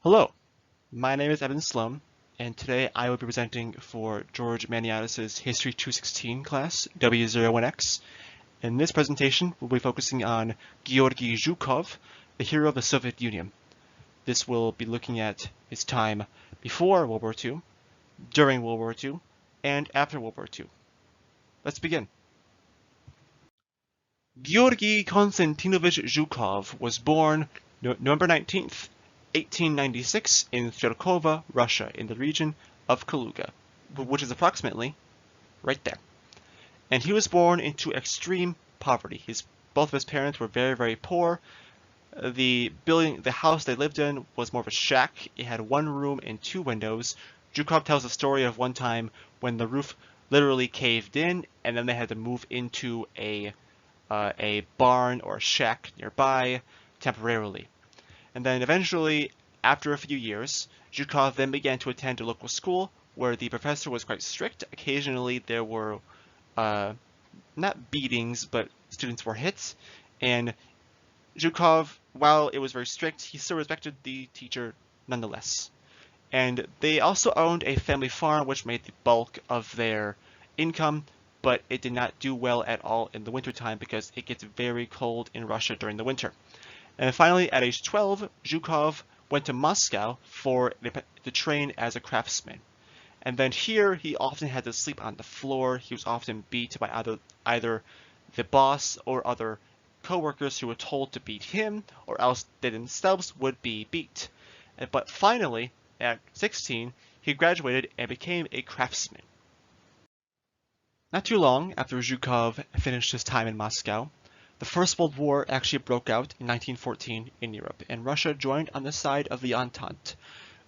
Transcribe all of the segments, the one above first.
Hello, my name is Evan Sloan, and today I will be presenting for George Maniatis' History 216 class, W01X. In this presentation, we'll be focusing on Georgy Zhukov, the hero of the Soviet Union. This will be looking at his time before World War II, during World War II, and after World War II. Let's begin. Georgy Konstantinovich Zhukov was born November 19th, 1896 in Zhukov, Russia, in the region of Kaluga, which is approximately right there. And he was born into extreme poverty. Both of his parents were very, very poor. The house they lived in was more of a shack. It had one room and two windows. Zhukov tells a story of one time when the roof literally caved in, and then they had to move into a barn or a shack nearby temporarily. And then eventually, after a few years, Zhukov then began to attend a local school where the professor was quite strict. Occasionally there were not beatings, but students were hit. And Zhukov, while it was very strict, he still respected the teacher nonetheless. And they also owned a family farm which made the bulk of their income, but it did not do well at all in the wintertime because it gets very cold in Russia during the winter. And finally, at age 12, Zhukov went to Moscow to train as a craftsman. And then here, he often had to sleep on the floor. He was often beat by either the boss or other co-workers who were told to beat him, or else they themselves would be beat. But finally, at 16, he graduated and became a craftsman. Not too long after Zhukov finished his time in Moscow, the First World War actually broke out in 1914 in Europe, and Russia joined on the side of the Entente.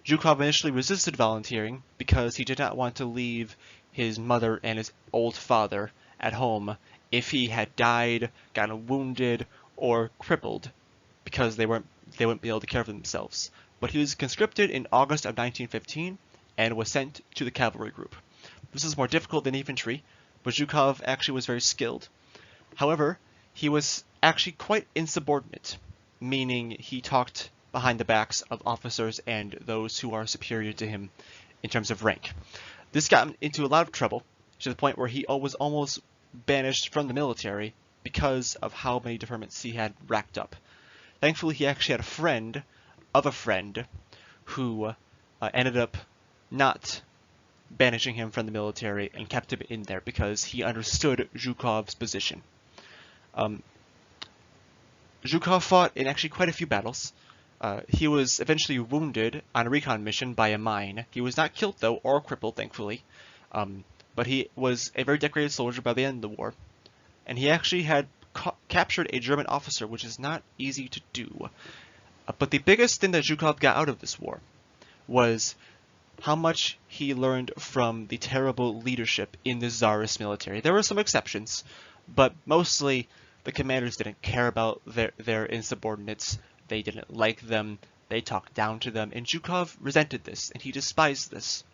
Zhukov initially resisted volunteering because he did not want to leave his mother and his old father at home if he had died, gotten wounded, or crippled, because they wouldn't be able to care for themselves. But he was conscripted in August of 1915 and was sent to the cavalry group. This is more difficult than infantry, but Zhukov actually was very skilled. However, he was actually quite insubordinate, meaning he talked behind the backs of officers and those who are superior to him in terms of rank. This got him into a lot of trouble, to the point where he was almost banished from the military because of how many deferments he had racked up. Thankfully, he actually had a friend of a friend who ended up not banishing him from the military and kept him in there because he understood Zhukov's position. Zhukov fought in actually quite a few battles. He was eventually wounded on a recon mission by a mine. He was not killed, though, or crippled, thankfully. But he was a very decorated soldier by the end of the war. And he actually had captured a German officer, which is not easy to do. But the biggest thing that Zhukov got out of this war was how much he learned from the terrible leadership in the Tsarist military. There were some exceptions, but mostly the commanders didn't care about their insubordinates. They didn't like them. They talked down to them. And Zhukov resented this, and he despised this.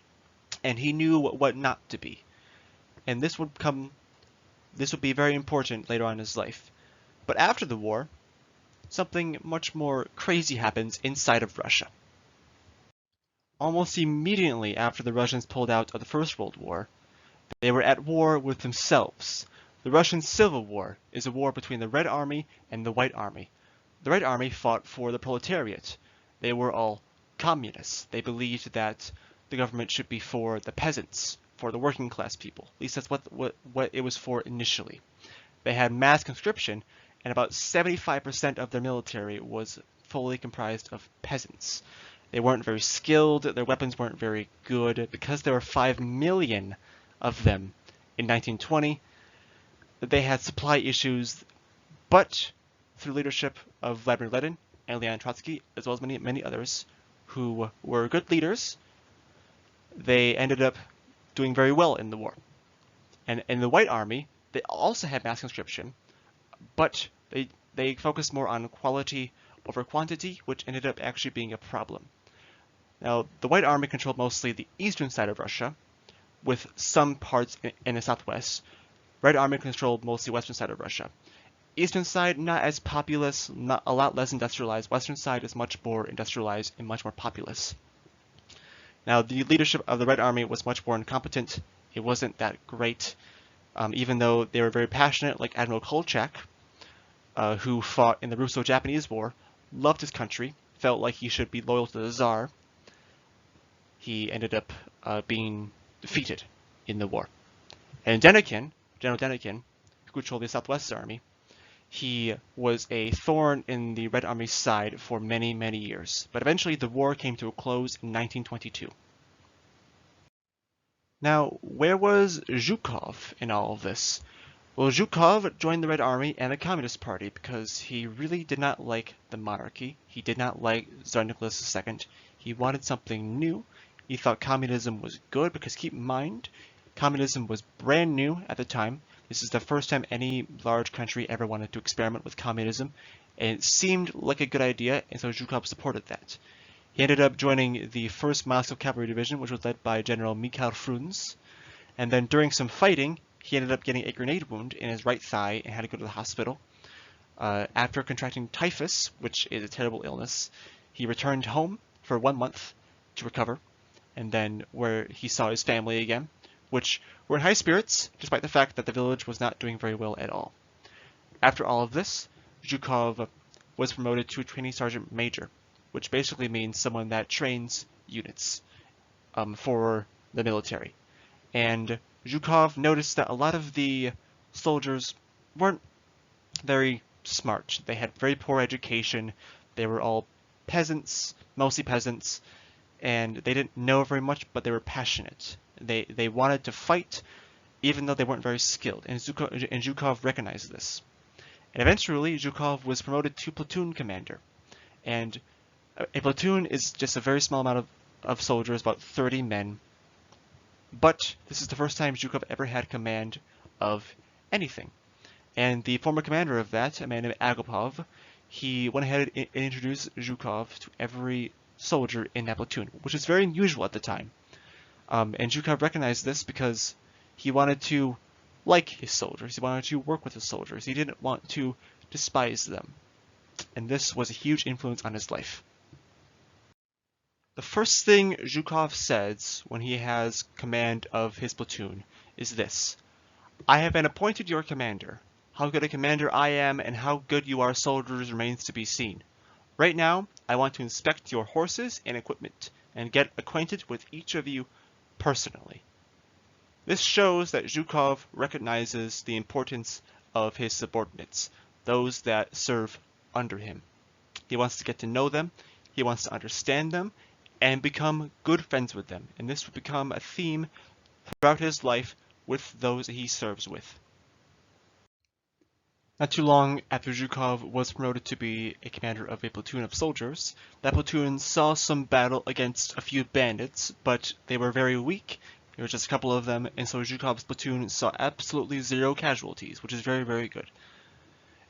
And he knew what not to be. And this would be very important later on in his life. But after the war, something much more crazy happens inside of Russia. Almost immediately after the Russians pulled out of the First World War, they were at war with themselves. The Russian Civil War is a war between the Red Army and the White Army. The Red Army fought for the proletariat. They were all communists. They believed that the government should be for the peasants, for the working class people. At least that's what it was for initially. They had mass conscription, and about 75% of their military was fully comprised of peasants. They weren't very skilled, their weapons weren't very good. Because there were 5 million of them in 1920, they had supply issues, but through leadership of Vladimir Lenin and Leon Trotsky, as well as many others who were good leaders, they ended up doing very well in the war. And in the White Army, they also had mass conscription, but they focused more on quality over quantity, which ended up actually being a problem. Now, the White Army controlled mostly the eastern side of Russia, with some parts in the southwest. Red Army controlled mostly the western side of Russia. Eastern side, not as populous, not a lot less industrialized. Western side is much more industrialized and much more populous. Now, the leadership of the Red Army was much more incompetent. It wasn't that great, even though they were very passionate, like Admiral Kolchak, who fought in the Russo-Japanese War, loved his country, felt like he should be loyal to the Tsar. He ended up being defeated in the war. And Denikin, General Denikin, who controlled the Southwest Army, he was a thorn in the Red Army's side for many, many years. But eventually the war came to a close in 1922. Now, where was Zhukov in all of this? Well, Zhukov joined the Red Army and the Communist Party because he really did not like the monarchy. He did not like Tsar Nicholas II. He wanted something new. He thought communism was good because keep in mind, communism was brand new at the time. This is the first time any large country ever wanted to experiment with communism, and it seemed like a good idea, and so Zhukov supported that. He ended up joining the 1st Moscow Cavalry Division, which was led by General Mikhail Frunze, and then during some fighting, he ended up getting a grenade wound in his right thigh and had to go to the hospital. After contracting typhus, which is a terrible illness, he returned home for 1 month to recover, and then where he saw his family again, which were in high spirits, despite the fact that the village was not doing very well at all. After all of this, Zhukov was promoted to a training sergeant major, which basically means someone that trains units for the military. And Zhukov noticed that a lot of the soldiers weren't very smart. They had very poor education. They were all peasants, mostly peasants, and they didn't know very much, but they were passionate. They wanted to fight, even though they weren't very skilled, and Zhukov recognized this. And eventually, Zhukov was promoted to platoon commander. And a platoon is just a very small amount of soldiers, about 30 men. But this is the first time Zhukov ever had command of anything. And the former commander of that, a man named Agapov, he went ahead and introduced Zhukov to every soldier in that platoon, which is very unusual at the time. And Zhukov recognized this because he wanted to like his soldiers. He wanted to work with his soldiers. He didn't want to despise them. And this was a huge influence on his life. The first thing Zhukov says when he has command of his platoon is this: "I have been appointed your commander. How good a commander I am and how good you are soldiers remains to be seen. Right now, I want to inspect your horses and equipment and get acquainted with each of you personally." This shows that Zhukov recognizes the importance of his subordinates, those that serve under him. He wants to get to know them, he wants to understand them, and become good friends with them. And this would become a theme throughout his life with those that he serves with. Not too long after Zhukov was promoted to be a commander of a platoon of soldiers, that platoon saw some battle against a few bandits, but they were very weak. There were just a couple of them, and so Zhukov's platoon saw absolutely 0 casualties, which is very, very good.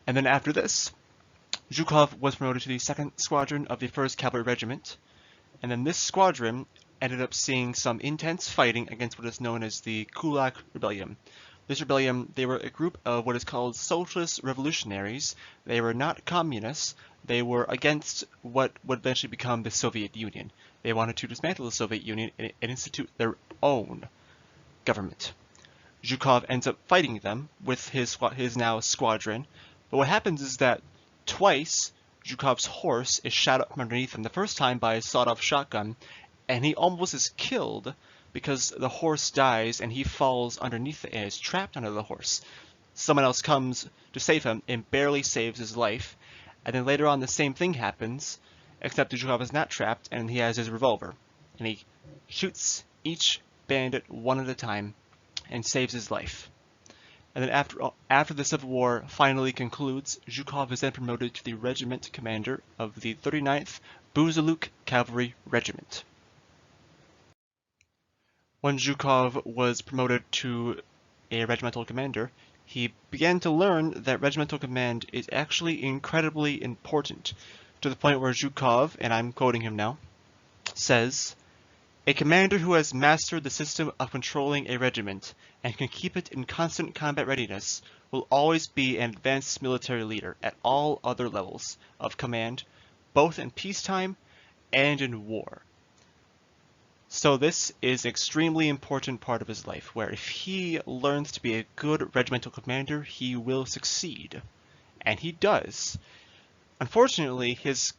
And then after this, Zhukov was promoted to the 2nd Squadron of the 1st Cavalry Regiment, and then this squadron ended up seeing some intense fighting against what is known as the Kulak Rebellion. This rebellion, they were a group of what is called socialist revolutionaries. They were not communists. They were against what would eventually become the Soviet Union. They wanted to dismantle the Soviet Union and institute their own government. Zhukov ends up fighting them with his now squadron, but what happens is that twice Zhukov's horse is shot up from underneath him. The first time by a sawed-off shotgun, and he almost is killed because the horse dies and he falls underneath it and is trapped under the horse. Someone else comes to save him and barely saves his life, and then later on the same thing happens, except Zhukov is not trapped and he has his revolver, and he shoots each bandit one at a time and saves his life. And then after the Civil War finally concludes, Zhukov is then promoted to the regiment commander of the 39th Buzaluk Cavalry Regiment. When Zhukov was promoted to a regimental commander, he began to learn that regimental command is actually incredibly important, to the point where Zhukov, and I'm quoting him now, says, "A commander who has mastered the system of controlling a regiment and can keep it in constant combat readiness will always be an advanced military leader at all other levels of command, both in peacetime and in war. So this is an extremely important part of his life, where if he learns to be a good regimental commander, he will succeed. And he does. Unfortunately, his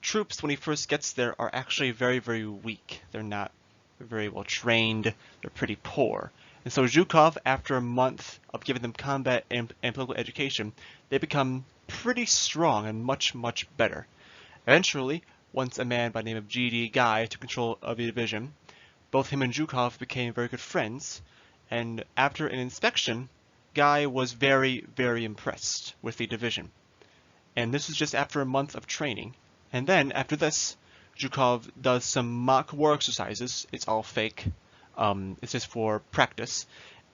troops, when he first gets there, are actually very, very weak. They're not very well trained. They're pretty poor. And so Zhukov, after a month of giving them combat and political education, they become pretty strong and much, much better. Eventually, once a man by the name of Georgy Guy took control of the division, both him and Zhukov became very good friends, and after an inspection, Guy was very, very impressed with the division. And this was just after a month of training. And then, after this, Zhukov does some mock war exercises. It's all fake. It's just for practice.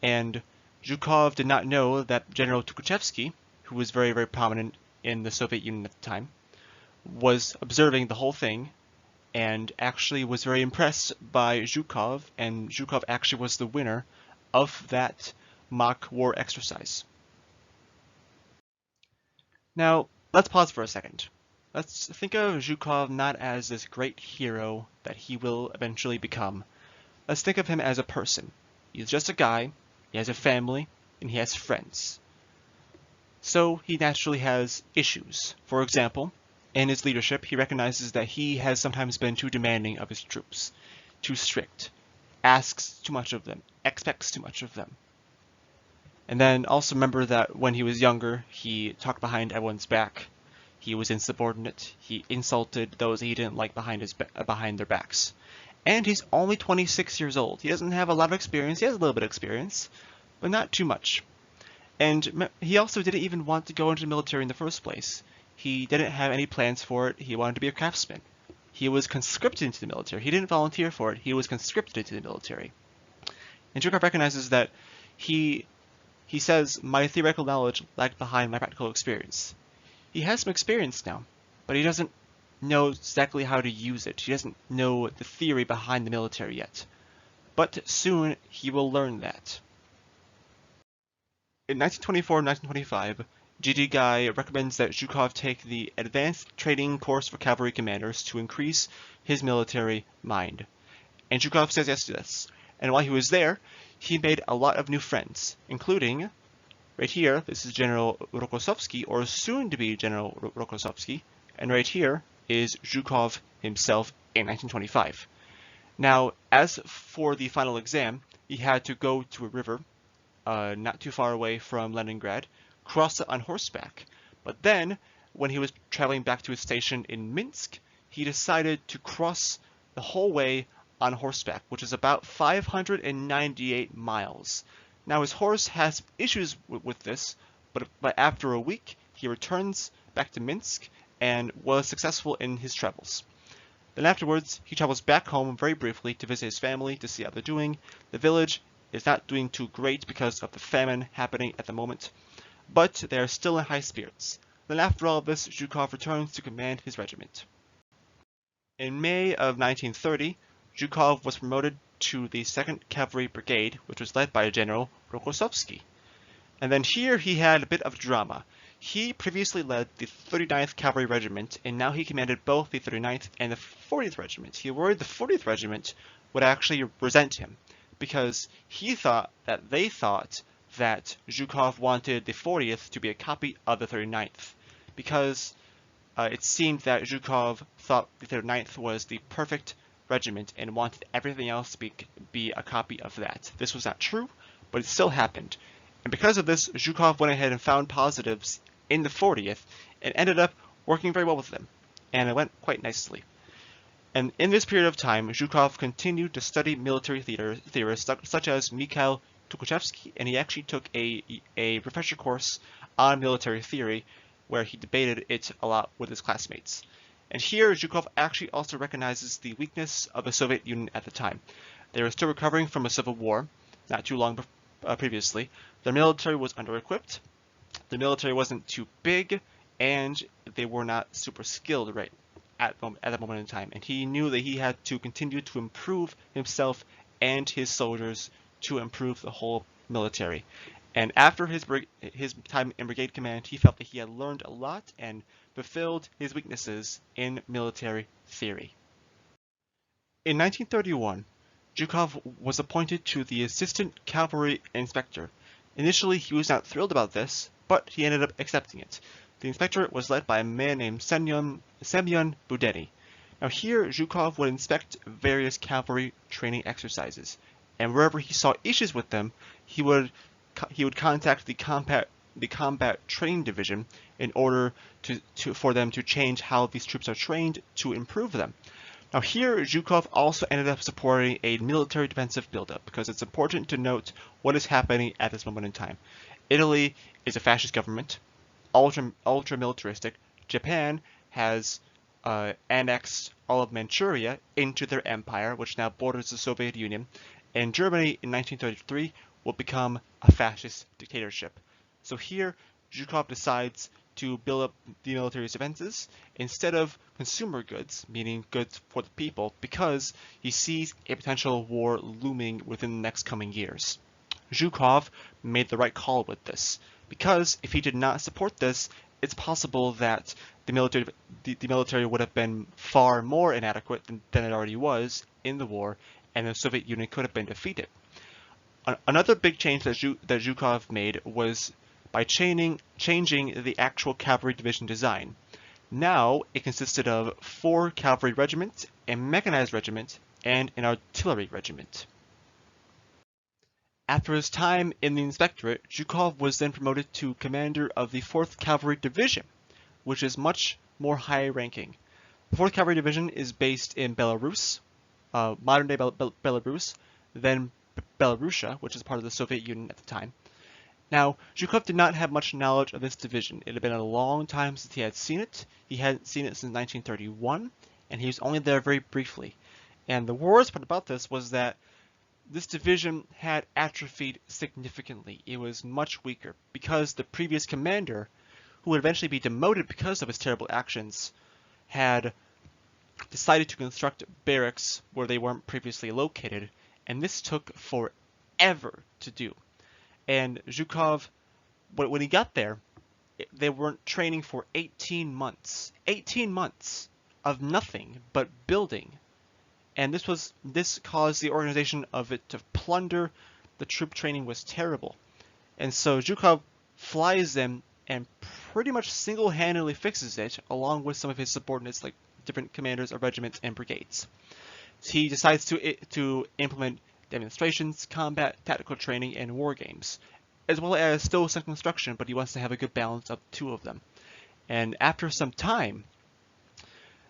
And Zhukov did not know that General Tukhachevsky, who was very, very prominent in the Soviet Union at the time, was observing the whole thing and actually was very impressed by Zhukov, and Zhukov actually was the winner of that mock war exercise. Now, let's pause for a second. Let's think of Zhukov not as this great hero that he will eventually become. Let's think of him as a person. He's just a guy, he has a family, and he has friends. So he naturally has issues. For example, in his leadership, he recognizes that he has sometimes been too demanding of his troops, too strict, asks too much of them, expects too much of them. And then also remember that when he was younger, he talked behind everyone's back. He was insubordinate. He insulted those he didn't like behind their backs. And he's only 26 years old. He doesn't have a lot of experience. He has a little bit of experience, but not too much. And he also didn't even want to go into the military in the first place. He didn't have any plans for it. He wanted to be a craftsman. He was conscripted into the military. He didn't volunteer for it. He was conscripted into the military. And Zhukov recognizes that he says, my theoretical knowledge lagged behind my practical experience. He has some experience now, but he doesn't know exactly how to use it. He doesn't know the theory behind the military yet. But soon he will learn that. In 1924-1925, Georgy Guy recommends that Zhukov take the Advanced Training Course for Cavalry Commanders to increase his military mind. And Zhukov says yes to this. And while he was there, he made a lot of new friends, including, right here, this is General Rokossovsky, or soon-to-be General Rokossovsky, and right here is Zhukov himself in 1925. Now, as for the final exam, he had to go to a river, not too far away from Leningrad, cross it on horseback. But then, when he was traveling back to his station in Minsk, he decided to cross the whole way on horseback, which is about 598 miles. Now his horse has issues with this, but after a week, he returns back to Minsk and was successful in his travels. Then afterwards, he travels back home very briefly to visit his family to see how they're doing. The village is not doing too great because of the famine happening at the moment, but they are still in high spirits. Then after all this, Zhukov returns to command his regiment. In May of 1930, Zhukov was promoted to the 2nd Cavalry Brigade, which was led by General Rokossovsky. And then here he had a bit of drama. He previously led the 39th Cavalry Regiment, and now he commanded both the 39th and the 40th Regiment. He worried the 40th Regiment would actually resent him, because they thought that Zhukov wanted the 40th to be a copy of the 39th, because it seemed that Zhukov thought the 39th was the perfect regiment and wanted everything else to be a copy of that. This was not true, but it still happened. And because of this, Zhukov went ahead and found positives in the 40th and ended up working very well with them. And it went quite nicely. And in this period of time, Zhukov continued to study military theorists such as Mikhail Tukhachevsky, and he actually took a refresher course on military theory where he debated it a lot with his classmates. And here, Zhukov actually also recognizes the weakness of the Soviet Union at the time. They were still recovering from a civil war, not too long previously. Their military was under-equipped, the military wasn't too big, and they were not super skilled right at that moment in time. And he knew that he had to continue to improve himself and his soldiers to improve the whole military. And after his time in brigade command, he felt that he had learned a lot and fulfilled his weaknesses in military theory. In 1931, Zhukov was appointed to the assistant cavalry inspector. Initially, he was not thrilled about this, but he ended up accepting it. The inspectorate was led by a man named Semyon Budeny. Now here, Zhukov would inspect various cavalry training exercises, and wherever he saw issues with them, he would contact the combat training division in order for them to change how these troops are trained to improve them. Now here, Zhukov also ended up supporting a military defensive buildup because it's important to note what is happening at this moment in time. Italy is a fascist government, ultra-militaristic. Japan has annexed all of Manchuria into their empire, which now borders the Soviet Union, and Germany in 1933 will become a fascist dictatorship. So here, Zhukov decides to build up the military's defenses instead of consumer goods, meaning goods for the people, because he sees a potential war looming within the next coming years. Zhukov made the right call with this, because if he did not support this, it's possible that the military would have been far more inadequate than it already was in the war, and the Soviet Union could have been defeated. Another big change that Zhukov made was by changing the actual cavalry division design. Now it consisted of 4 cavalry regiments, a mechanized regiment, and an artillery regiment. After his time in the inspectorate, Zhukov was then promoted to commander of the 4th Cavalry Division, which is much more high-ranking. The 4th Cavalry Division is based in Belarus, modern-day Belarus, then Belarusia, which is part of the Soviet Union at the time. Now, Zhukov did not have much knowledge of this division. It had been a long time since he had seen it. He hadn't seen it since 1931, and he was only there very briefly. And the worst part about this was that this division had atrophied significantly. It was much weaker because the previous commander, who would eventually be demoted because of his terrible actions, had decided to construct barracks where they weren't previously located, and this took forever to do. And Zhukov, when he got there, they weren't training for 18 months. 18 months of nothing but building. And this caused the organization of it to plunder. The troop training was terrible. And so Zhukov flies them and pretty much single-handedly fixes it, along with some of his subordinates like different commanders of regiments and brigades. He decides to implement demonstrations, combat, tactical training, and war games, as well as still some construction, but he wants to have a good balance of 2 of them. And after some time,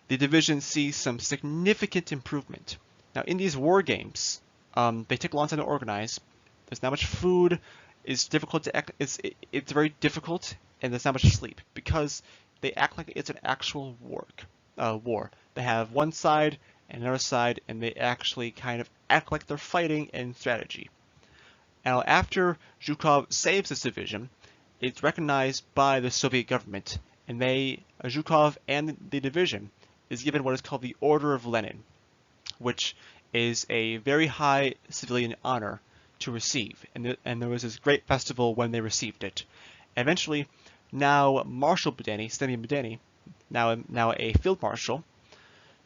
the division sees some significant improvement. Now, in these war games, they take a long time to organize. There's not much food. It's very difficult, and there's not much sleep because they act like it's an actual war. They have one side and another side, and they actually kind of act like they're fighting in strategy. Now, after Zhukov saves this division, it's recognized by the Soviet government, and Zhukov and the division is given what is called the Order of Lenin, which is a very high civilian honor to receive. And there was this great festival when they received it. Eventually, now Marshal Budeny, Semyon Budeny, now a field marshal,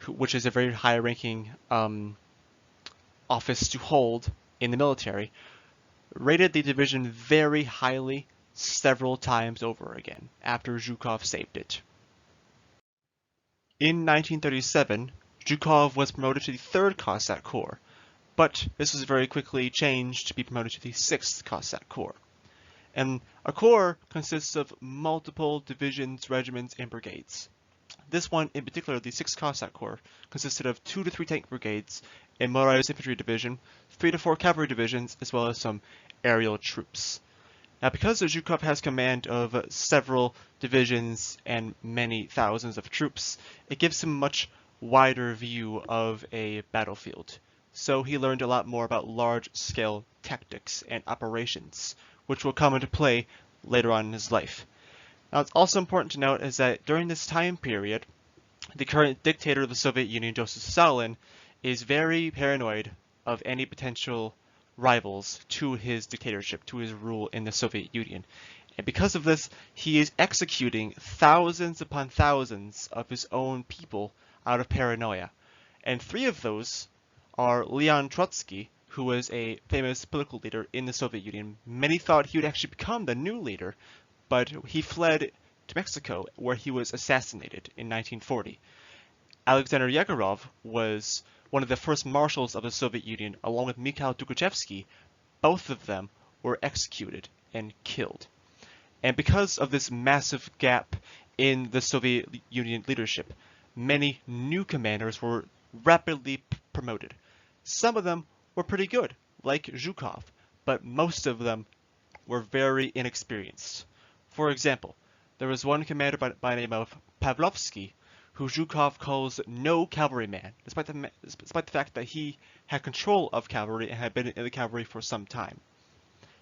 which is a very high-ranking office to hold in the military, rated the division very highly several times over again after Zhukov saved it. In 1937, Zhukov was promoted to the 3rd Cossack Corps, but this was very quickly changed to be promoted to the 6th Cossack Corps. And a corps consists of multiple divisions, regiments, and brigades. This one, in particular, the 6th Cossack Corps, consisted of 2 to 3 tank brigades, a motorized infantry division, 3 to 4 cavalry divisions, as well as some aerial troops. Now, because Zhukov has command of several divisions and many thousands of troops, it gives him a much wider view of a battlefield. So he learned a lot more about large-scale tactics and operations, which will come into play later on in his life. Now, it's also important to note is that during this time period, the current dictator of the Soviet Union, Joseph Stalin, is very paranoid of any potential rivals to his dictatorship, to his rule in the Soviet Union. And because of this, he is executing thousands upon thousands of his own people out of paranoia. And three of those are Leon Trotsky, who was a famous political leader in the Soviet Union. Many thought he would actually become the new leader, but he fled to Mexico, where he was assassinated in 1940. Alexander Yegorov was one of the first marshals of the Soviet Union, along with Mikhail Tukhachevsky. Both of them were executed and killed. And because of this massive gap in the Soviet Union leadership, many new commanders were rapidly promoted. Some of them were pretty good, like Zhukov, but most of them were very inexperienced. For example, there was one commander by the name of Pavlovsky, who Zhukov calls no cavalryman, despite the fact that he had control of cavalry and had been in the cavalry for some time.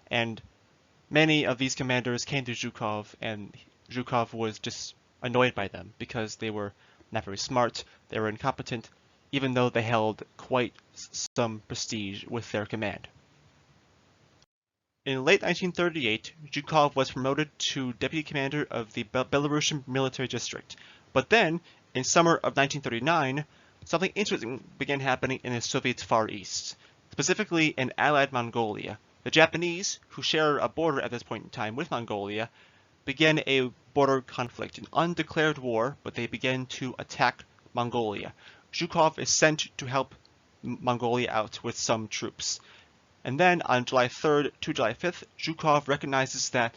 And many of these commanders came to Zhukov, and Zhukov was just annoyed by them because they were not very smart, they were incompetent, even though they held quite some prestige with their command. In late 1938, Zhukov was promoted to deputy commander of the Belarusian military district. But then, in summer of 1939, something interesting began happening in the Soviet Far East, specifically in Allied Mongolia. The Japanese, who share a border at this point in time with Mongolia, began a border conflict, an undeclared war, but they began to attack Mongolia. Zhukov is sent to help Mongolia out with some troops. And then on July 3rd to July 5th, Zhukov recognizes that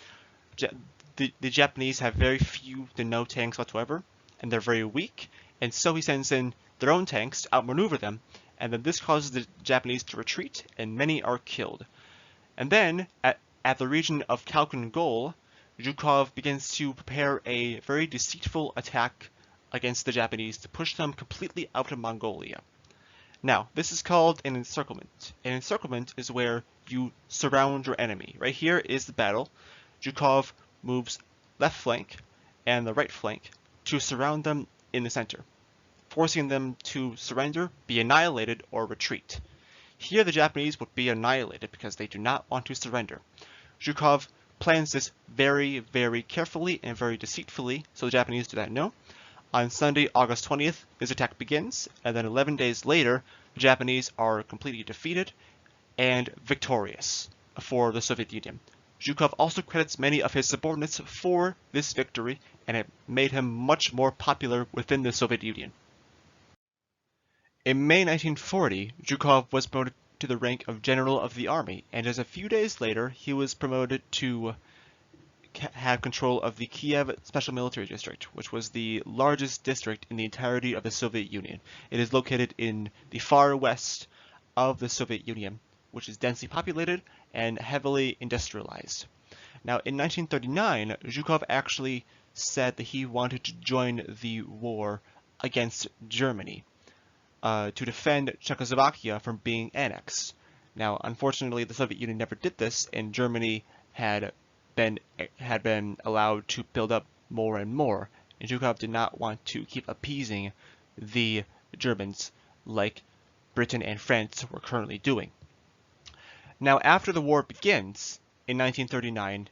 the Japanese have very few to no tanks whatsoever, and they're very weak, and so he sends in their own tanks to outmaneuver them, and then this causes the Japanese to retreat, and many are killed. And then, at the region of Khalkhin Gol, Zhukov begins to prepare a very deceitful attack against the Japanese to push them completely out of Mongolia. Now, this is called an encirclement. An encirclement is where you surround your enemy. Right here is the battle. Zhukov moves left flank and the right flank to surround them in the center, forcing them to surrender, be annihilated, or retreat. Here the Japanese would be annihilated because they do not want to surrender. Zhukov plans this very, very carefully and very deceitfully, so the Japanese do not know. On Sunday, August 20th, this attack begins, and then 11 days later, the Japanese are completely defeated and victorious for the Soviet Union. Zhukov also credits many of his subordinates for this victory, and it made him much more popular within the Soviet Union. In May 1940, Zhukov was promoted to the rank of General of the Army, and just a few days later, he was promoted to have control of the Kiev Special Military District, which was the largest district in the entirety of the Soviet Union. It is located in the far west of the Soviet Union, which is densely populated and heavily industrialized. Now, in 1939, Zhukov actually said that he wanted to join the war against Germany to defend Czechoslovakia from being annexed. Now, unfortunately, the Soviet Union never did this, and Germany had been allowed to build up more and more, and Zhukov did not want to keep appeasing the Germans like Britain and France were currently doing. Now, after the war begins in 1939,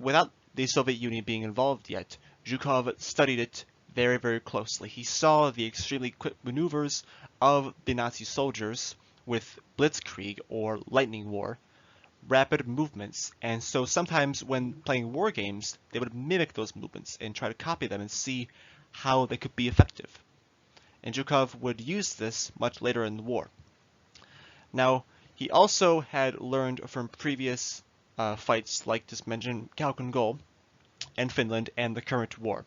without the Soviet Union being involved yet, Zhukov studied it very, very closely. He saw the extremely quick maneuvers of the Nazi soldiers with blitzkrieg or lightning war, rapid movements, and so sometimes when playing war games, they would mimic those movements and try to copy them and see how they could be effective. And Zhukov would use this much later in the war. Now, he also had learned from previous fights like just mentioned Khalkhin Gol and Finland and the current war.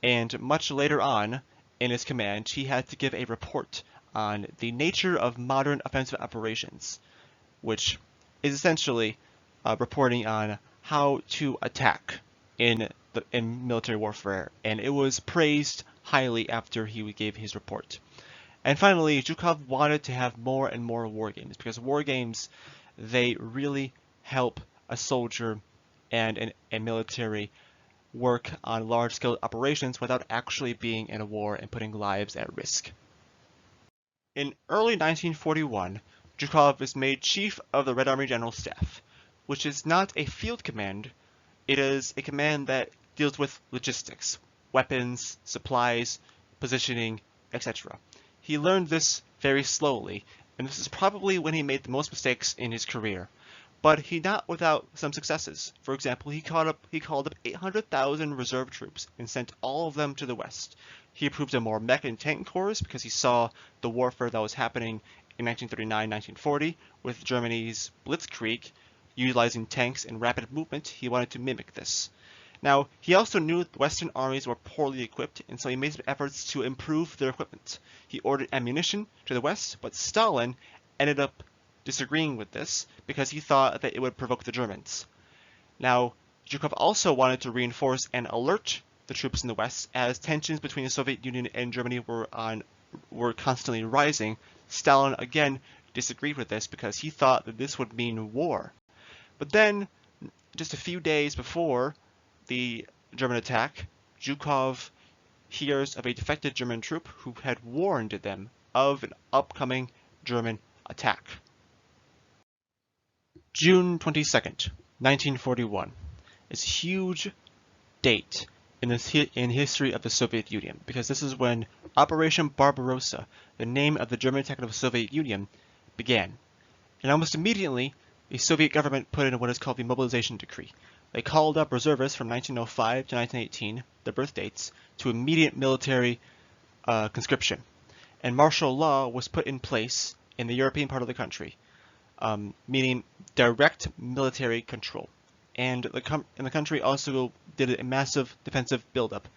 And much later on in his command, he had to give a report on the nature of modern offensive operations, which is essentially reporting on how to attack in military warfare, and it was praised highly after he gave his report. And finally, Zhukov wanted to have more and more war games, because war games, they really help a soldier and a military work on large-scale operations without actually being in a war and putting lives at risk. In early 1941, Zhukov is made chief of the Red Army General Staff, which is not a field command. It is a command that deals with logistics, weapons, supplies, positioning, etc. He learned this very slowly, and this is probably when he made the most mistakes in his career. But he not without some successes. For example, he called up 800,000 reserve troops and sent all of them to the west. He approved of more mech and tank corps because he saw the warfare that was happening in 1939-1940 with Germany's Blitzkrieg, utilizing tanks and rapid movement. He wanted to mimic this. Now, he also knew the Western armies were poorly equipped, and so he made some efforts to improve their equipment. He ordered ammunition to the west, but Stalin ended up disagreeing with this because he thought that it would provoke the Germans. Now, Zhukov also wanted to reinforce and alert the troops in the west as tensions between the Soviet Union and Germany were constantly rising. Stalin again disagreed with this because he thought that this would mean war. But then, just a few days before the German attack, Zhukov hears of a defected German troop who had warned them of an upcoming German attack. June 22nd, 1941 is a huge date in history of the Soviet Union because this is when Operation Barbarossa, the name of the German attack of the Soviet Union, began. And almost immediately, the Soviet government put in what is called the mobilization decree. They called up reservists from 1905 to 1918, the birth dates, to immediate military conscription. And martial law was put in place in the European part of the country, meaning direct military control. And the country also did a massive defensive buildup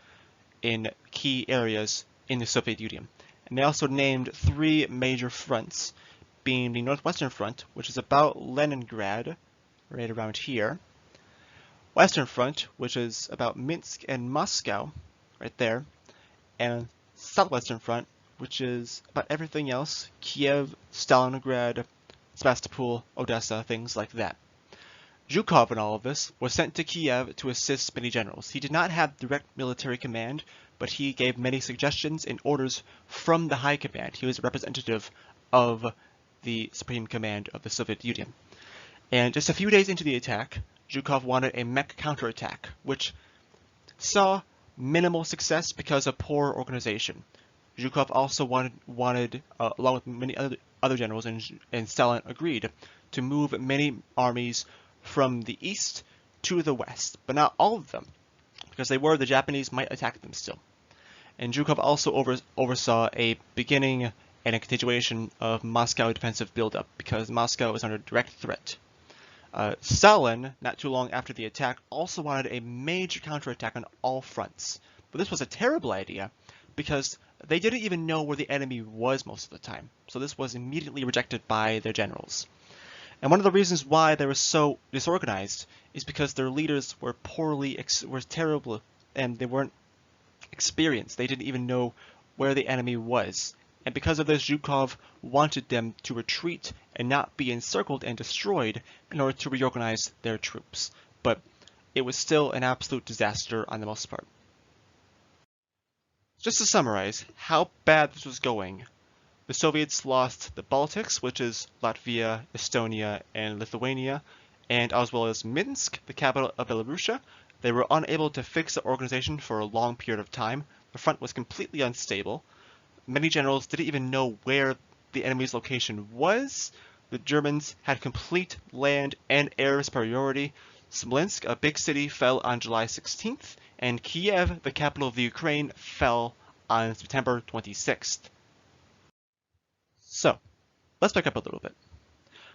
in key areas in the Soviet Union. And they also named 3 major fronts, being the Northwestern Front, which is about Leningrad, right around here. Western Front, which is about Minsk and Moscow, right there. And Southwestern Front, which is about everything else, Kiev, Stalingrad, Sebastopol, Odessa, things like that. Zhukov in all of this was sent to Kiev to assist many generals. He did not have direct military command, but he gave many suggestions and orders from the high command. He was a representative of the Supreme Command of the Soviet Union. And just a few days into the attack, Zhukov wanted a mech counterattack, which saw minimal success because of poor organization. Zhukov also wanted along with many other generals, and Stalin agreed, to move many armies from the east to the west, but not all of them, because they were the Japanese might attack them still. And Zhukov also oversaw a beginning and a continuation of Moscow defensive buildup, because Moscow was under direct threat. Stalin, not too long after the attack, also wanted a major counterattack on all fronts. But this was a terrible idea, because they didn't even know where the enemy was most of the time. So this was immediately rejected by their generals. And one of the reasons why they were so disorganized is because their leaders were terrible, and they weren't experienced. They didn't even know where the enemy was. And because of this, Zhukov wanted them to retreat and not be encircled and destroyed in order to reorganize their troops. But it was still an absolute disaster on the most part. Just to summarize how bad this was going, the Soviets lost the Baltics, which is Latvia, Estonia, and Lithuania, and as well as Minsk, the capital of Belarusia. They were unable to fix the organization for a long period of time. The front was completely unstable. Many generals didn't even know where the enemy's location was. The Germans had complete land and air superiority. Smolensk, a big city, fell on July 16th, and Kiev, the capital of the Ukraine, fell on September 26th. So, let's back up a little bit.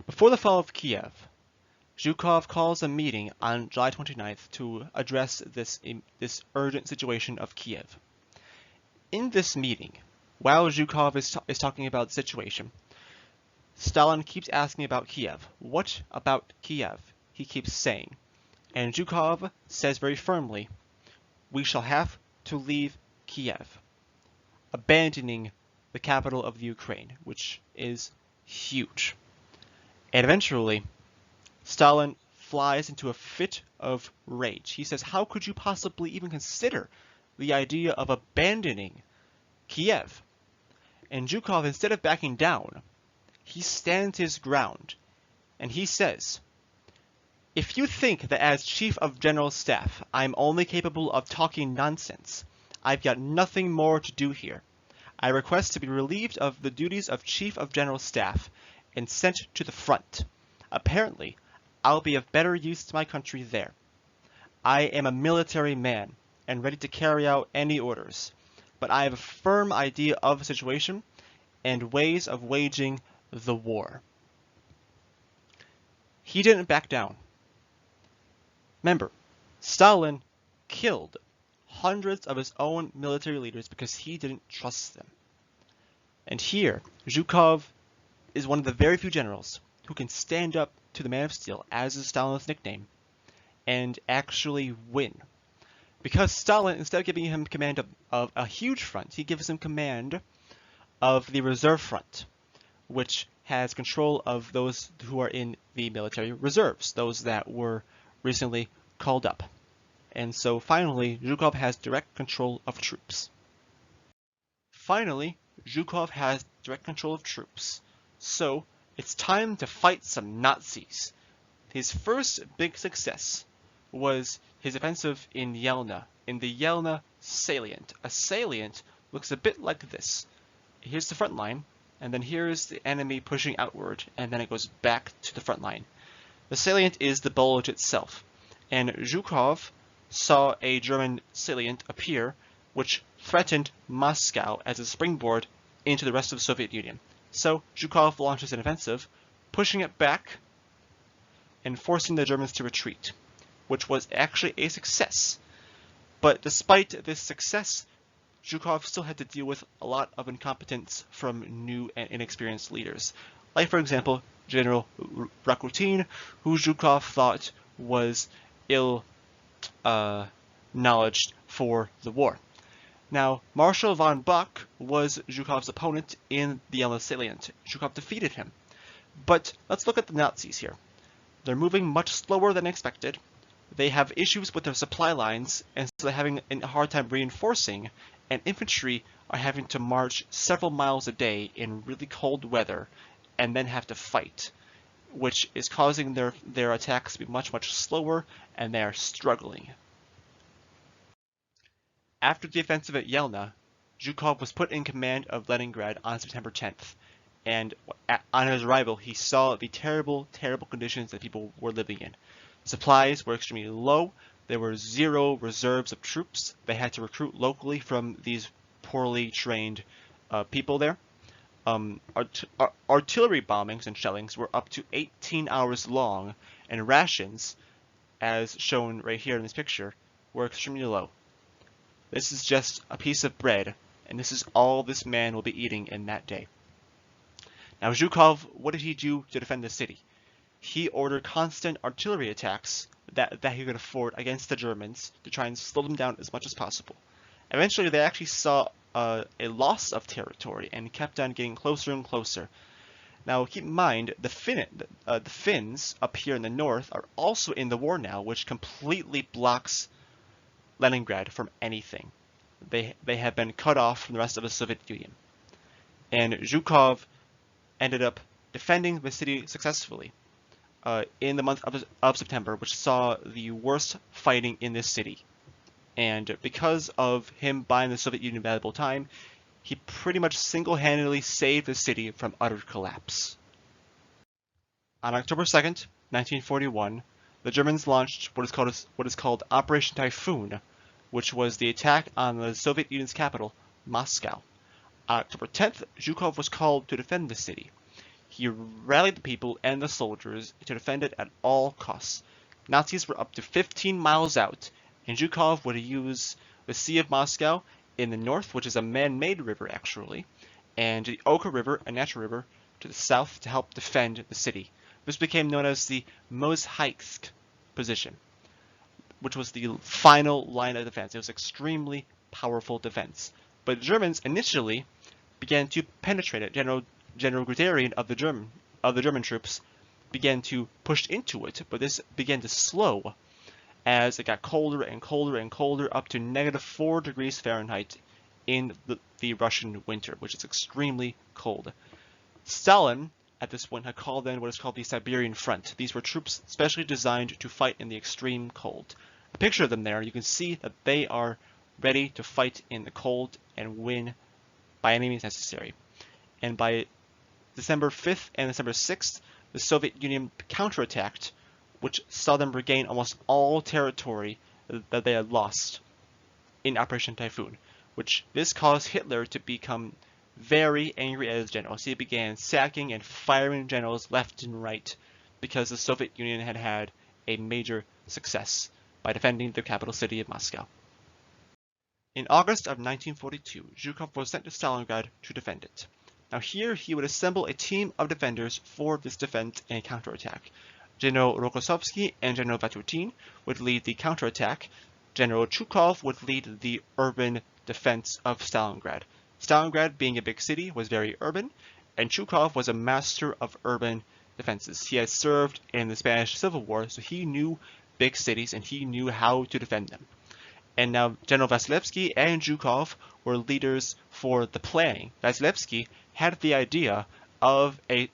Before the fall of Kiev, Zhukov calls a meeting on July 29th to address this urgent situation of Kiev. In this meeting, while Zhukov is talking about the situation, Stalin keeps asking about Kiev. What about Kiev? He keeps saying. And Zhukov says very firmly, we shall have to leave Kiev, abandoning the capital of the Ukraine, which is huge. And eventually, Stalin flies into a fit of rage. He says, how could you possibly even consider the idea of abandoning Kiev? And Zhukov, instead of backing down, he stands his ground, and he says, "If you think that as Chief of General Staff I'm only capable of talking nonsense, I've got nothing more to do here. I request to be relieved of the duties of Chief of General Staff and sent to the front. Apparently, I'll be of better use to my country there. I am a military man and ready to carry out any orders, but I have a firm idea of the situation and ways of waging the war." He didn't back down. Remember, Stalin killed hundreds of his own military leaders because he didn't trust them. And here, Zhukov is one of the very few generals who can stand up to the Man of Steel, as is Stalin's nickname, and actually win. Because Stalin, instead of giving him command of a huge front, he gives him command of the reserve front, which has control of those who are in the military reserves, those that were recently called up. And so finally, Zhukov has direct control of troops. So it's time to fight some Nazis. His first big success was his offensive in Yelna, in the Yelna salient. A salient looks a bit like this. Here's the front line, and then here's the enemy pushing outward, and then it goes back to the front line. The salient is the bulge itself, and Zhukov saw a German salient appear, which threatened Moscow as a springboard into the rest of the Soviet Union. So Zhukov launches an offensive, pushing it back and forcing the Germans to retreat, which was actually a success. But despite this success, Zhukov still had to deal with a lot of incompetence from new and inexperienced leaders. Like, for example, General Rakutin, who Zhukov thought was ill-knowledged for the war. Now, Marshal von Bock was Zhukov's opponent in the Yelna salient. Zhukov defeated him. But let's look at the Nazis here. They're moving much slower than expected. They have issues with their supply lines, and so they're having a hard time reinforcing, and infantry are having to march several miles a day in really cold weather and then have to fight, which is causing their attacks to be much, much slower, and they are struggling. After the offensive at Yelna, Zhukov was put in command of Leningrad on September 10th, and on his arrival he saw the terrible, terrible conditions that people were living in. Supplies were extremely low. There were zero reserves of troops. They had to recruit locally from these poorly trained people there. Artillery bombings and shellings were up to 18 hours long, and rations, as shown right here in this picture, were extremely low. This is just a piece of bread, and this is all this man will be eating in that day. Now Zhukov, what did he do to defend the city? He ordered constant artillery attacks that he could afford against the Germans to try and slow them down as much as possible. Eventually, they actually saw a loss of territory and kept on getting closer and closer. Now, keep in mind, the Finns up here in the north are also in the war now, which completely blocks Leningrad from anything. They have been cut off from the rest of the Soviet Union. And Zhukov ended up defending the city successfully in the month of September, which saw the worst fighting in this city. And because of him buying the Soviet Union valuable time, he pretty much single-handedly saved the city from utter collapse. On October 2nd, 1941, the Germans launched what is called Operation Typhoon, which was the attack on the Soviet Union's capital, Moscow. On October 10th, Zhukov was called to defend the city. He rallied the people and the soldiers to defend it at all costs. Nazis were up to 15 miles out, and Zhukov would use the Sea of Moscow in the north, which is a man-made river actually, and the Oka River, a natural river, to the south to help defend the city. This became known as the Mozhaitsk position, which was the final line of defense. It was extremely powerful defense. But the Germans initially began to penetrate it. General Guderian of the German troops began to push into it, but this began to slow as it got colder and colder and colder, up to -4 degrees Fahrenheit in the Russian winter, which is extremely cold. Stalin, at this point had called in what is called the Siberian Front. These were troops specially designed to fight in the extreme cold. A picture of them there, you can see that they are ready to fight in the cold and win by any means necessary. And by December 5th and December 6th, the Soviet Union counterattacked, which saw them regain almost all territory that they had lost in Operation Typhoon, which this caused Hitler to become very angry at his generals. He began sacking and firing generals left and right because the Soviet Union had had a major success by defending the capital city of Moscow. In August of 1942, Zhukov was sent to Stalingrad to defend it. Now here he would assemble a team of defenders for this defense and counterattack. General Rokossovsky and General Vatutin would lead the counterattack. General Zhukov would lead the urban defense of Stalingrad. Stalingrad, being a big city, was very urban, and Zhukov was a master of urban defenses. He had served in the Spanish Civil War, so he knew big cities and he knew how to defend them. And now General Vasilevsky and Zhukov were leaders for the planning. Vasilevsky had the idea of an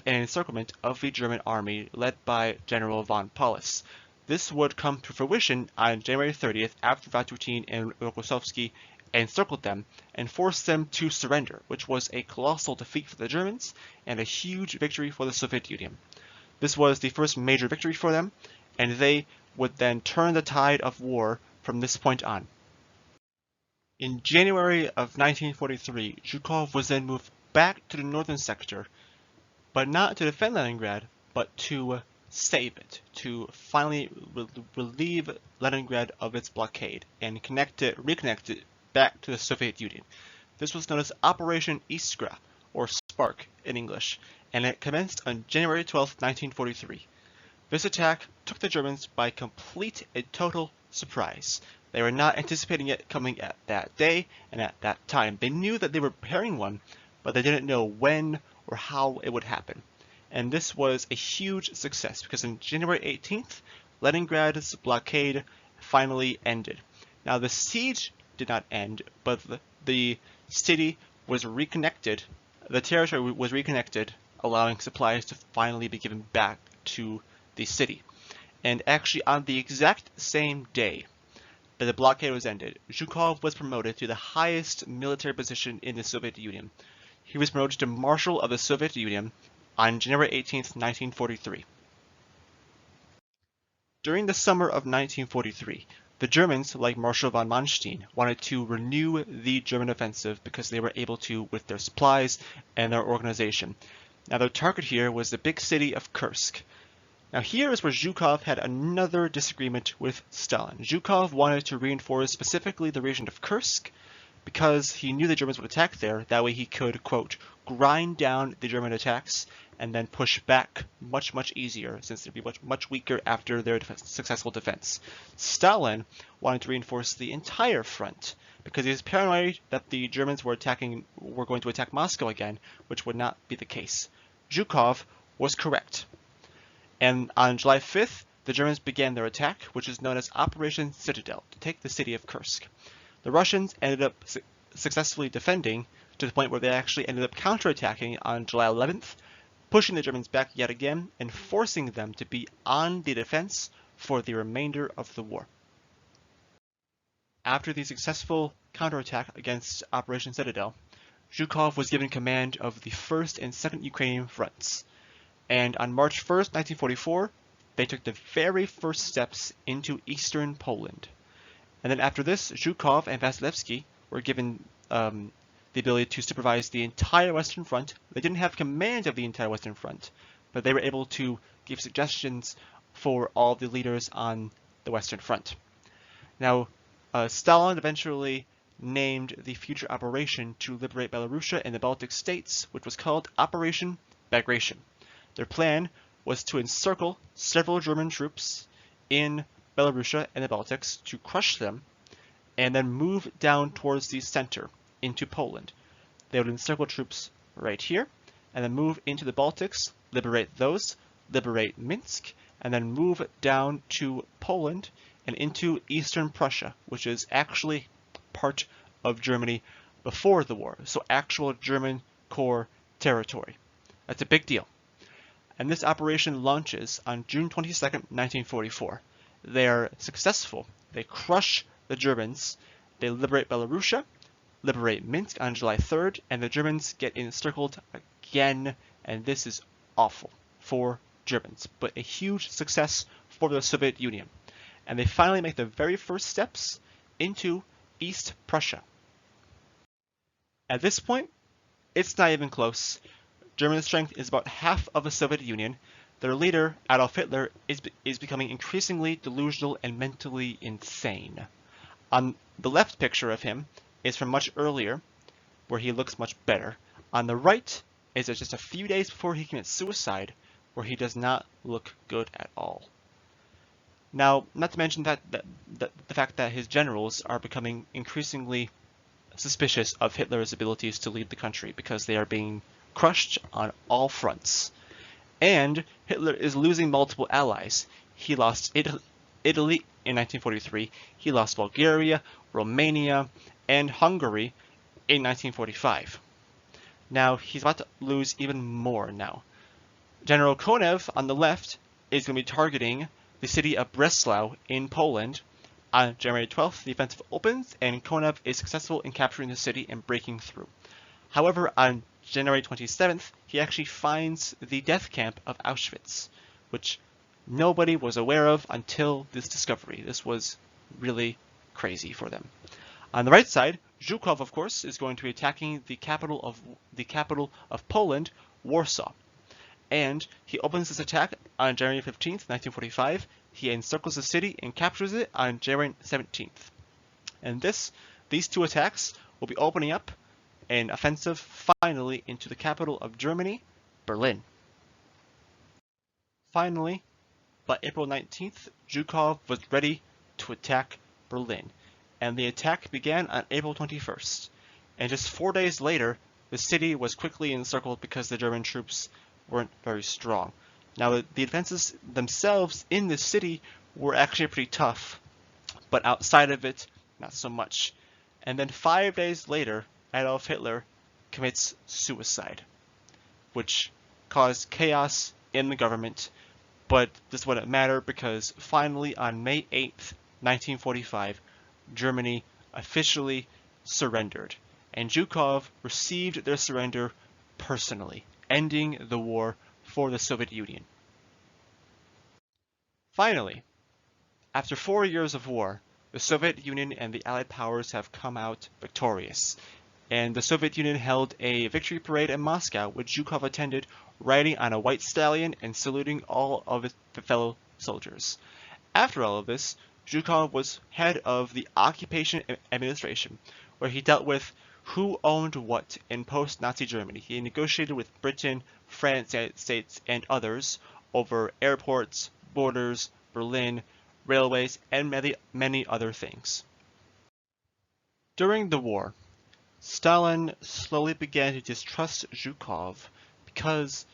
encirclement of the German army led by General von Paulus. This would come to fruition on January 30th after Vatutin and Rokossovsky encircled them and forced them to surrender, which was a colossal defeat for the Germans and a huge victory for the Soviet Union. This was the first major victory for them, and they would then turn the tide of war from this point on. In January of 1943, Zhukov was then moved back to the northern sector, but not to defend Leningrad, but to save it, to finally relieve Leningrad of its blockade and reconnect it back to the Soviet Union. This was known as Operation Iskra, or Spark in English, and it commenced on January 12, 1943. This attack took the Germans by complete and total surprise. They were not anticipating it coming at that day and at that time. They knew that they were preparing one, but they didn't know when or how it would happen. And this was a huge success because on January 18th, Leningrad's blockade finally ended. Now the siege did not end, but the city was reconnected, the territory was reconnected, allowing supplies to finally be given back to the city. And actually on the exact same day that the blockade was ended, Zhukov was promoted to the highest military position in the Soviet Union. He was promoted to Marshal of the Soviet Union on January 18th, 1943. During the summer of 1943, the Germans, like Marshal von Manstein, wanted to renew the German offensive because they were able to with their supplies and their organization. Now their target here was the big city of Kursk. Now here is where Zhukov had another disagreement with Stalin. Zhukov wanted to reinforce specifically the region of Kursk because he knew the Germans would attack there. That way he could, quote, grind down the German attacks and then push back much easier, since they'd be much weaker after their successful defense. Stalin wanted to reinforce the entire front because he was paranoid that the Germans were going to attack Moscow again, which would not be the case. Zhukov was correct. And on July 5th, the Germans began their attack, which is known as Operation Citadel, to take the city of Kursk. The Russians ended up successfully defending to the point where they actually ended up counterattacking on July 11th, pushing the Germans back yet again and forcing them to be on the defense for the remainder of the war. After the successful counterattack against Operation Citadel, Zhukov was given command of the 1st and 2nd Ukrainian fronts. And on March 1st, 1944, they took the very first steps into eastern Poland. And then after this, Zhukov and Vasilevsky were given the ability to supervise the entire Western Front. They didn't have command of the entire Western Front, but they were able to give suggestions for all the leaders on the Western Front. Now, Stalin eventually named the future operation to liberate Belarusia and the Baltic states, which was called Operation Bagration. Their plan was to encircle several German troops in Belarusia and the Baltics to crush them, and then move down towards the center into Poland. They would encircle troops right here, and then move into the Baltics, liberate those, liberate Minsk, and then move down to Poland and into Eastern Prussia, which is actually part of Germany before the war, so actual German core territory. That's a big deal. And this operation launches on June 22nd, 1944. They are successful. They crush the Germans. They liberate Belarusia, liberate Minsk on July 3rd, and the Germans get encircled again, and this is awful for Germans, but a huge success for the Soviet Union. And they finally make the very first steps into East Prussia. At this point, it's not even close. German strength is about half of the Soviet Union. Their leader, Adolf Hitler, is becoming increasingly delusional and mentally insane. On the left picture of him is from much earlier, where he looks much better. On the right is just a few days before he commits suicide, where he does not look good at all. Now, not to mention that the fact that his generals are becoming increasingly suspicious of Hitler's abilities to lead the country because they are being crushed on all fronts. And Hitler is losing multiple allies. He lost Italy in 1943, he lost Bulgaria, Romania, and Hungary in 1945. Now, he's about to lose even more now. General Konev on the left is going to be targeting the city of Breslau in Poland. On January 12th, the offensive opens, and Konev is successful in capturing the city and breaking through. However, on January 27th, he actually finds the death camp of Auschwitz, which nobody was aware of until this discovery. This was really crazy for them. On the right side, Zhukov, of course, is going to be attacking the capital of Poland, Warsaw. And he opens this attack on January 15th, 1945. He encircles the city and captures it on January 17th. And these two attacks will be opening up an offensive finally into the capital of Germany, Berlin. Finally, by April 19th, Zhukov was ready to attack Berlin, and the attack began on April 21st. And just 4 days later, the city was quickly encircled because the German troops weren't very strong. Now, the defenses themselves in the city were actually pretty tough, but outside of it, not so much. And then 5 days later, Adolf Hitler commits suicide, which caused chaos in the government, but this wouldn't matter because finally on May 8th, 1945, Germany officially surrendered, and Zhukov received their surrender personally, ending the war for the Soviet Union. Finally, after 4 years of war, the Soviet Union and the Allied powers have come out victorious, and the Soviet Union held a victory parade in Moscow, which Zhukov attended, riding on a white stallion and saluting all of his fellow soldiers. After all of this, Zhukov was head of the occupation administration, where he dealt with who owned what in post-Nazi Germany. He negotiated with Britain, France, the United States, and others over airports, borders, Berlin, railways, and many other things. During the war, Stalin slowly began to distrust Zhukov because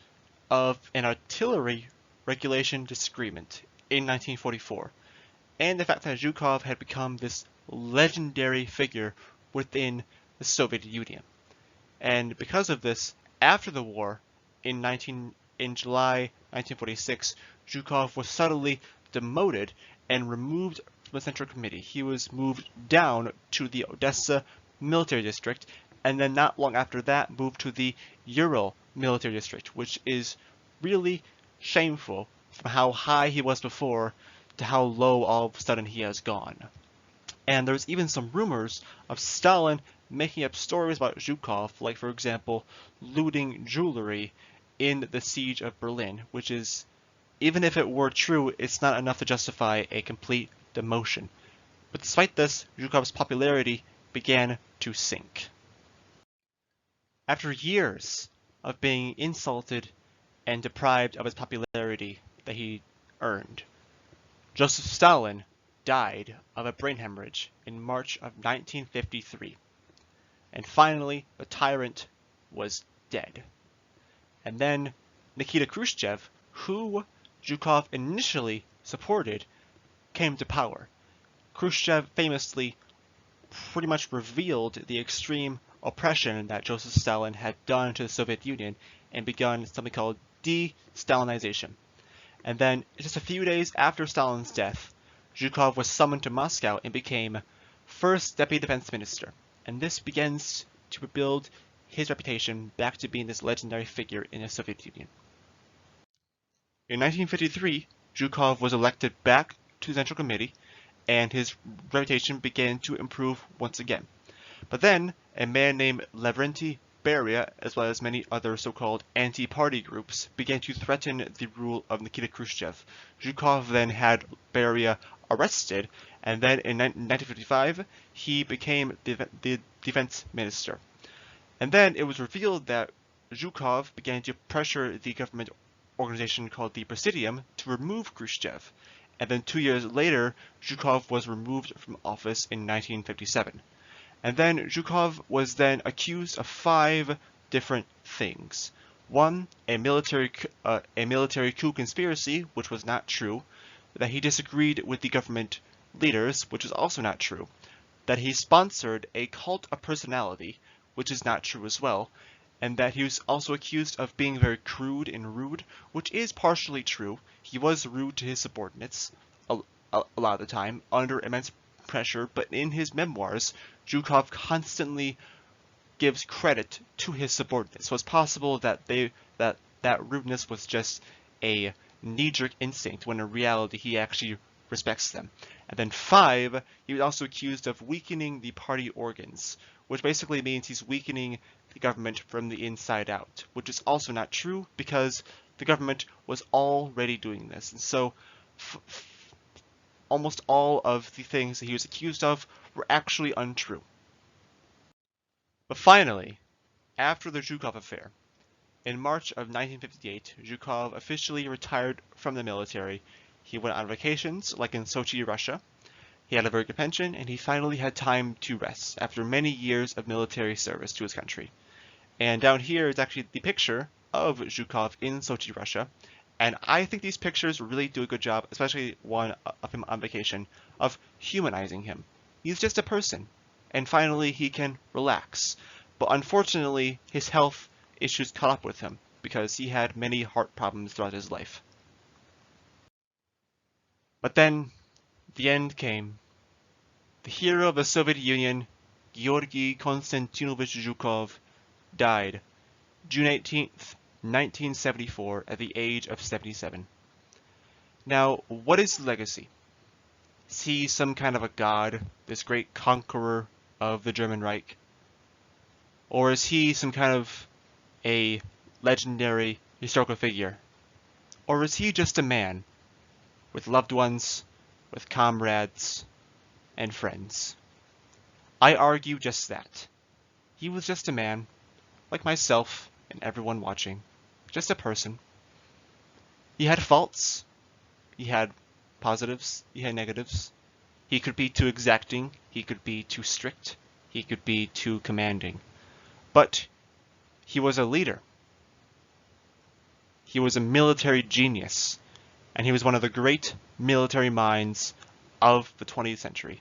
of an artillery regulation disagreement in 1944, and the fact that Zhukov had become this legendary figure within the Soviet Union. And because of this, after the war, in July 1946, Zhukov was subtly demoted and removed from the Central Committee. He was moved down to the Odessa military district, and then not long after that moved to the Ural military district, which is really shameful from how high he was before to how low all of a sudden he has gone. And there's even some rumors of Stalin making up stories about Zhukov, like for example, looting jewelry in the siege of Berlin, which is, even if it were true, it's not enough to justify a complete demotion. But despite this, Zhukov's popularity began to sink. After years of being insulted and deprived of his popularity that he earned, Joseph Stalin died of a brain hemorrhage in March of 1953. And finally, the tyrant was dead. And then Nikita Khrushchev, who Zhukov initially supported, came to power. Khrushchev famously pretty much revealed the extreme oppression that Joseph Stalin had done to the Soviet Union and begun something called de-Stalinization. And then, just a few days after Stalin's death, Zhukov was summoned to Moscow and became first Deputy Defense Minister. And this begins to rebuild his reputation back to being this legendary figure in the Soviet Union. In 1953, Zhukov was elected back to the Central Committee, and his reputation began to improve once again. But then, a man named Lavrentiy Beria, as well as many other so-called anti-party groups, began to threaten the rule of Nikita Khrushchev. Zhukov then had Beria arrested, and then in 1955, he became the defense minister. And then it was revealed that Zhukov began to pressure the government organization called the Presidium to remove Khrushchev. And then 2 years later, Zhukov was removed from office in 1957. And then Zhukov was then accused of 5 different things. 1, a military coup conspiracy, which was not true. That he disagreed with the government leaders, which is also not true. That he sponsored a cult of personality, which is not true as well. And that he was also accused of being very crude and rude, which is partially true. He was rude to his subordinates a lot of the time, under immense pressure, but in his memoirs, Zhukov constantly gives credit to his subordinates. So it's possible that that rudeness was just a knee-jerk instinct, when in reality he actually respects them. And then 5, he was also accused of weakening the party organs, which basically means he's weakening the government from the inside out, which is also not true because the government was already doing this. And so almost all of the things that he was accused of were actually untrue. But finally, after the Zhukov affair, in March of 1958, Zhukov officially retired from the military. He went on vacations, like in Sochi, Russia. He had a very good pension, and he finally had time to rest after many years of military service to his country. And down here is actually the picture of Zhukov in Sochi, Russia. And I think these pictures really do a good job, especially one of him on vacation, of humanizing him. He's just a person, and finally he can relax. But unfortunately, his health issues caught up with him, because he had many heart problems throughout his life. But then, the end came. The hero of the Soviet Union, Georgy Konstantinovich Zhukov, died June 18th, 1974, at the age of 77. Now, what is his legacy? Is he some kind of a god, this great conqueror of the German Reich? Or is he some kind of a legendary historical figure? Or is he just a man with loved ones, with comrades, and friends? I argue just that. He was just a man, like myself and everyone watching. Just a person. He had faults. He had positives. He had negatives. He could be too exacting. He could be too strict. He could be too commanding. But he was a leader. He was a military genius. And he was one of the great military minds of the 20th century.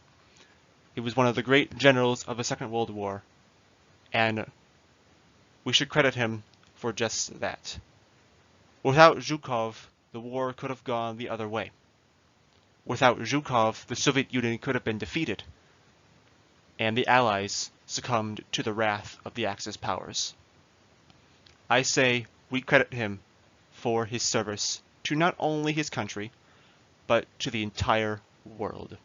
He was one of the great generals of the Second World War. And we should credit him for just that. Without Zhukov, the war could have gone the other way. Without Zhukov, the Soviet Union could have been defeated, and the Allies succumbed to the wrath of the Axis powers. I say we credit him for his service to not only his country, but to the entire world.